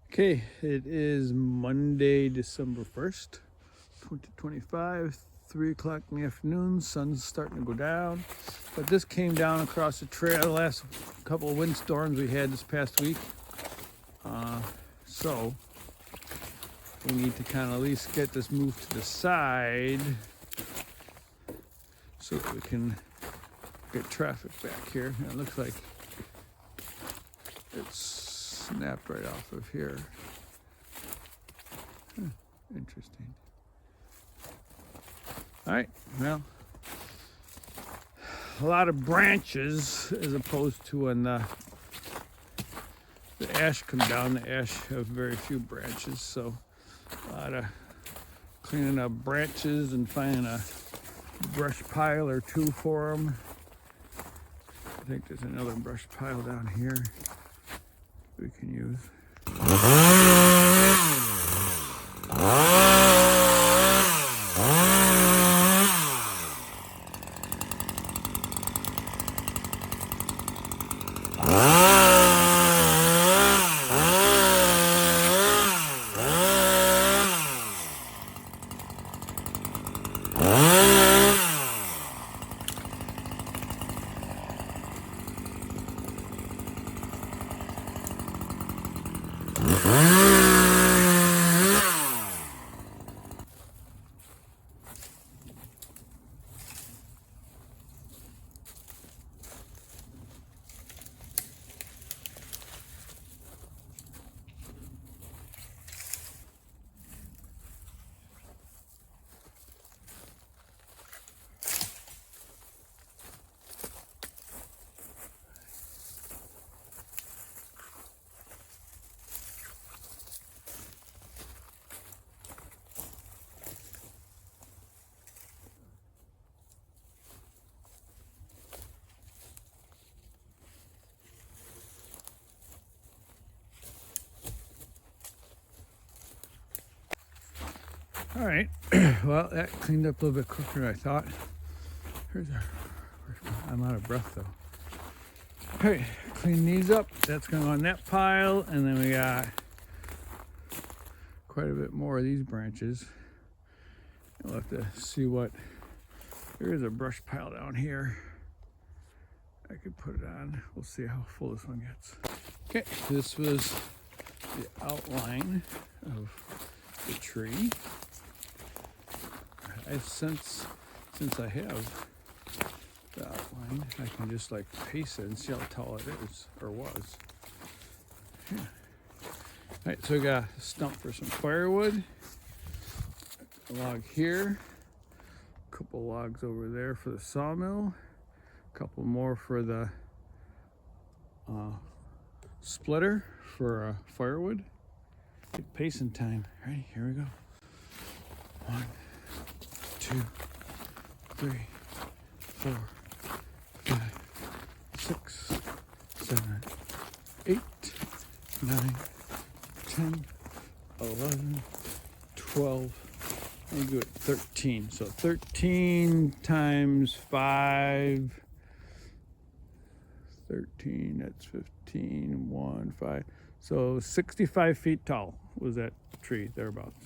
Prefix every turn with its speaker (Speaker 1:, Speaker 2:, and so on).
Speaker 1: Okay, it is Monday, December 1st, 2025, 3 o'clock in the afternoon. Sun's starting to go down. But this came down across the trail the last couple of windstorms we had this past week. So we need to kind of at least get this moved to the side so that we can get traffic back here. And it looks like it's snapped right off of here. Interesting. All right, well, a lot of branches as opposed to when the ash come down. The ash have very few branches, so a lot of cleaning up branches and finding a brush pile or two for them. I think there's another brush pile down here we can use. All right, well, that cleaned up a little bit quicker than I thought. I'm out of breath though. All right, clean these up. That's gonna go on that pile, and then we got quite a bit more of these branches. We'll have to see what, there is a brush pile down here. I could put it on. We'll see how full this one gets. Okay, this was the outline of the tree. Since I have the outline, I can just like paste it and see how tall it is, or was. Yeah. All right, so we got a stump for some firewood, a log here, a couple logs over there for the sawmill, a couple more for the splitter for firewood. Get pacing time. All right, here we go. 1, 2, 3, 4, 5, 6, 7, 8, 9, 10, 11, 12, and do it 13. So 13 times 5, 13, that's 15, 1, 5. So 65 feet tall was that tree, thereabouts.